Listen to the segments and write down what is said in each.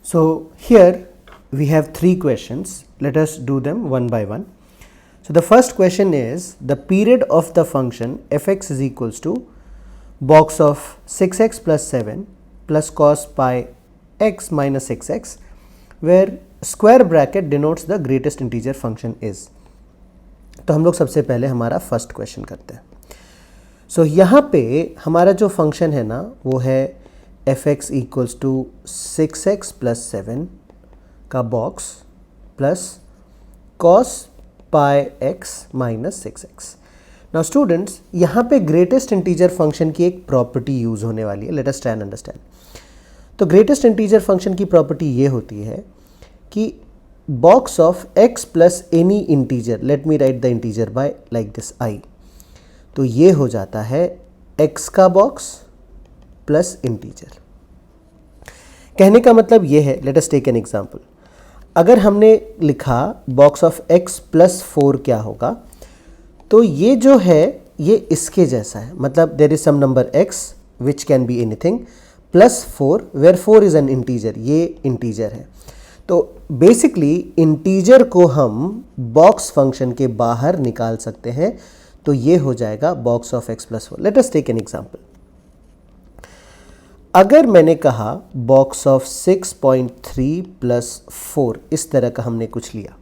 So here we have three questions. Let us do them one by one. So the first question is the period of the function fx is equals to box of 6x plus 7 plus cos pi x minus 6x where square bracket denotes the greatest integer function is. तो हम लोग सबसे पहले हमारा first question करते हैं. सो यहाँ पे हमारा जो फंक्शन है ना वो है f x equals to 6x plus 7 का box plus cos pi x minus 6x. Now students, यहाँ पे ग्रेटेस्ट इंटीजर फंक्शन की एक प्रॉपर्टी यूज़ होने वाली है. Let us try and understand. तो ग्रेटेस्ट इंटीजर फंक्शन की प्रॉपर्टी ये होती है कि box of x plus any integer, let me right the integer by like this i, तो ये हो जाता है x का बॉक्स प्लस इंटीजर. कहने का मतलब ये है, let us take an example. अगर हमने लिखा बॉक्स ऑफ x प्लस 4 क्या होगा, तो ये जो है ये इसके जैसा है. मतलब there is some number x which can be anything plus 4 where 4 is an integer. ये इंटीजर है. तो बेसिकली इंटीजर को हम बॉक्स फंक्शन के बाहर निकाल सकते हैं. तो ये हो जाएगा box of x plus 4. Let us take an example. अगर मैंने कहा बॉक्स ऑफ 6.3 प्लस 4, इस तरह का हमने कुछ लिया,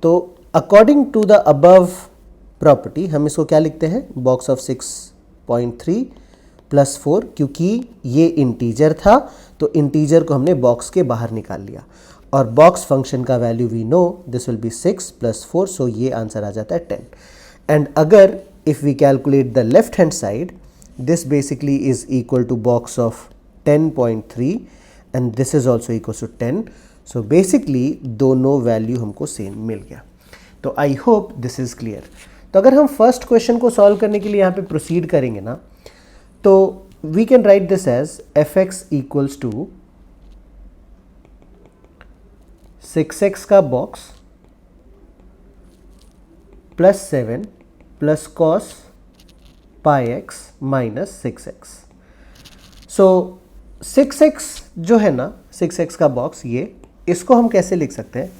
तो according to the above property हम इसको क्या लिखते हैं, बॉक्स ऑफ 6.3 प्लस 4. क्योंकि ये इंटीजर था तो इंटीजर को हमने बॉक्स के बाहर निकाल लिया और बॉक्स फंक्शन का value we know this will be 6 plus 4. So ये आंसर आ जाता है 10. एंड अगर if we calculate the left hand side, this basically is equal to box of 10.3 and this is also equals to 10. So basically दोनों value हमको same मिल गया. तो आई hope this is clear. तो अगर हम फर्स्ट क्वेश्चन को solve करने के लिए यहाँ पे प्रोसीड करेंगे ना, तो we can write this as f x equals to 6x का box plus 7 plus cos pi x minus 6x. So 6x जो है ना, 6x का बॉक्स, ये इसको हम कैसे लिख सकते हैं,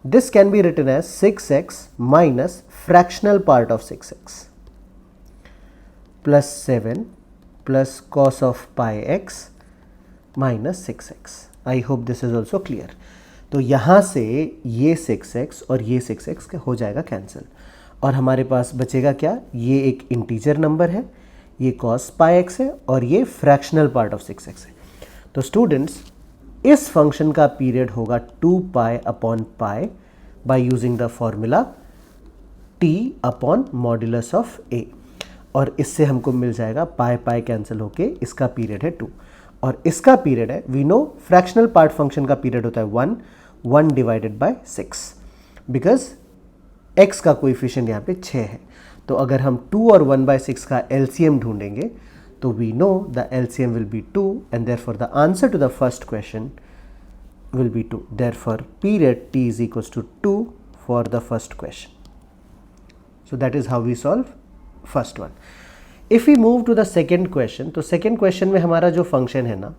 this can be written as 6x minus fractional part of 6x plus 7 plus cos of pi x minus 6x. I hope this is also clear. तो यहाँ से ये 6x और ये 6x हो जाएगा कैंसिल और हमारे पास बचेगा क्या, ये एक इंटीजर नंबर है, ये कॉस पाई एक्स है और ये फ्रैक्शनल पार्ट ऑफ 6x है. तो स्टूडेंट्स, इस फंक्शन का पीरियड होगा 2 pi upon pi by using the formula t upon modulus of a. और इससे हमको मिल जाएगा पाई पाई कैंसिल होके इसका पीरियड है 2 और इसका पीरियड है, we know fractional part function का पीरियड होता है 1 डिवाइडेड बाय 6 बिकॉज x का कोएफिशिएंट यहाँ पे 6 है. तो अगर हम 2 और 1/6 का LCM ढूंढेंगे तो we know the LCM will be 2 and therefore the answer to the first question will be 2. Therefore period t is equals to 2 for the first question. So that is how we solve first one. If we move to the second question, तो second question में हमारा जो function है ना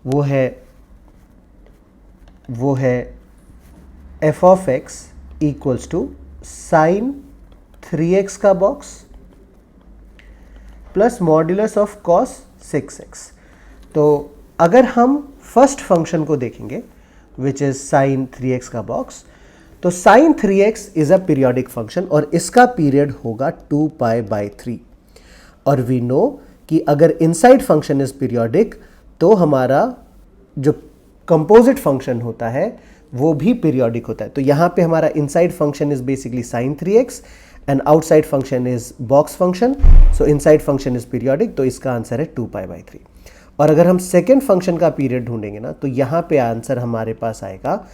वो है f of x equals to sine 3x का box plus modulus of cos 6x. तो अगर हम फर्स्ट फंक्शन को देखेंगे विच इज साइन 3x का बॉक्स, तो sine 3x is a periodic function और इसका पीरियड होगा 2 पाई बाई 3. और वी नो कि अगर इनसाइड फंक्शन इज पीरियोडिक तो हमारा जो कंपोजिट फंक्शन होता है वो भी पीरियोडिक होता है. तो यहाँ पे हमारा inside function is basically sine 3x and outside function is box function. So inside function is periodic, तो इसका आंसर है 2 पाई बाई 3. और अगर हम सेकेंड फंक्शन का पीरियड ढूंढेंगे ना, तो यहाँ पे आंसर हमारे पास आएगा,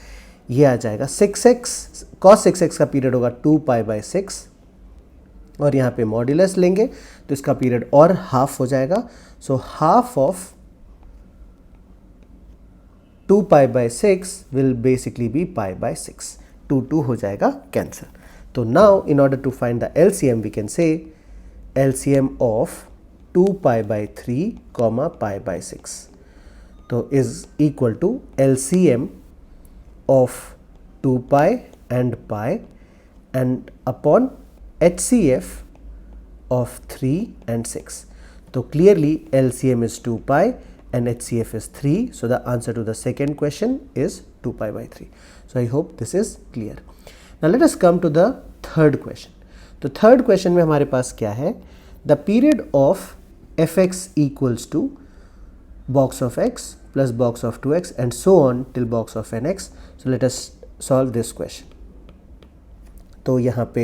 ये आ जाएगा 6x, cos 6x का पीरियड होगा 2 पाई बाई 6 और यहाँ पे मॉड्यूलस लेंगे तो इसका पीरियड और हाफ हो जाएगा. So half of 2 pi by 6 will basically be pi by 6. 2 हो जाएगा कैंसिल. तो now in order to find the LCM we can say LCM of 2 pi by 3 comma pi by 6. तो is equal to LCM of 2 pi and pi and upon HCF of 3 and 6. So clearly LCM is 2 pi and HCF is 3. So the answer to the second question is 2 pi by 3. So I hope this is clear. Now let us come to the third question. तो third question में हमारे पास क्या है? The period of fx equals to box of x plus box of 2x and so on till box of nx. So let us solve this question. तो यहाँ पे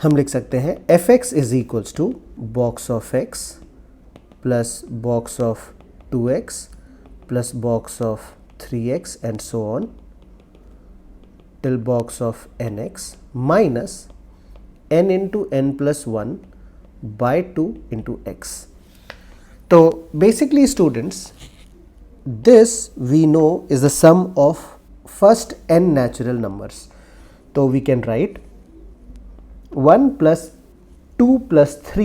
हम लिख सकते हैं fx is equals to box of x plus box of 2x plus box of 3x and so on till box of nx minus n into n plus 1 by 2 into x. तो basically students this we know is the sum of first n natural numbers. तो we can write 1 plus 2 plus 3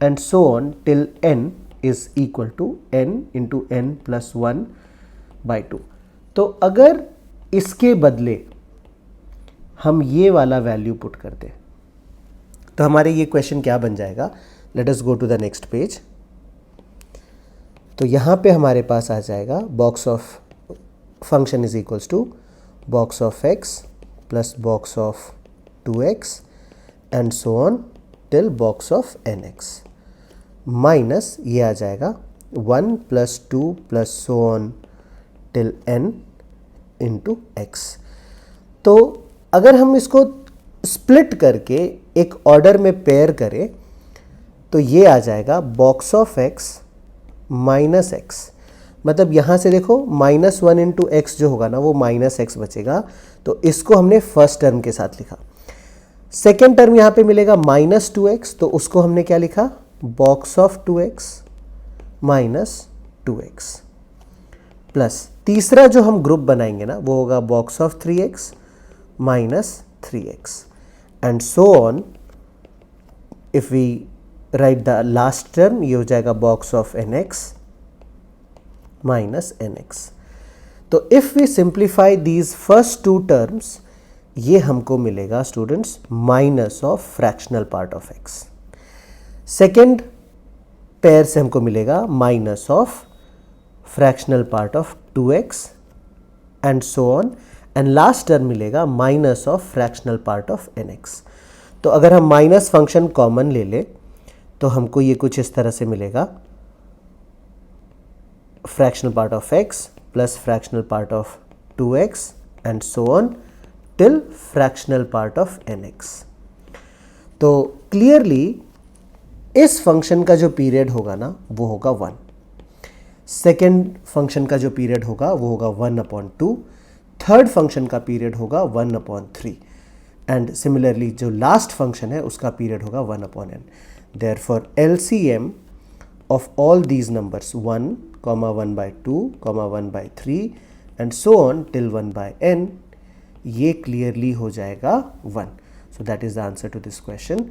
and so on till n is equal to n into n plus 1 by 2. तो अगर इसके बदले हम ये वाला value put कर दें तो हमारे ये क्वेश्चन क्या बन जाएगा? Let us go to the next page. तो यहाँ पे हमारे पास आ जाएगा box of function is equals to box of x plus box of 2x and so on till box of nx minus ये आ जाएगा 1 plus 2 plus so on till n into x. तो अगर हम इसको स्प्लिट करके एक ऑर्डर में pair करें तो ये आ जाएगा box of x minus x. मतलब यहाँ से देखो -1 इंटू एक्स जो होगा ना वो -x बचेगा. तो इसको हमने फर्स्ट टर्म के साथ लिखा. सेकेंड टर्म यहाँ पे मिलेगा -2x तो उसको हमने क्या लिखा? Box of 2x minus 2x plus तीसरा जो हम ग्रुप बनाएंगे ना वो होगा box of 3x minus 3x and so on. If we write the last term ये हो जाएगा box of nx minus nx. तो if we simplify these first two terms ये हमको मिलेगा students minus of fractional part of x. Second pair से हमको मिलेगा minus of fractional part of 2x and so on and last term मिलेगा minus of fractional part of nx. तो अगर हम माइनस फंक्शन कॉमन ले ले तो हमको ये कुछ इस तरह से मिलेगा fractional part of x plus fractional part of 2x and so on till fractional part of nx. तो clearly इस फंक्शन का जो पीरियड होगा ना वो होगा 1. सेकेंड फंक्शन का जो पीरियड होगा वो होगा 1/2. थर्ड फंक्शन का पीरियड होगा 1/3 एंड सिमिलरली जो लास्ट फंक्शन है उसका पीरियड होगा 1/n. Therefore LCM of all these numbers 1, 1/2, 1/3 and so on till 1/n ये clearly हो जाएगा 1. So that is the answer to this question.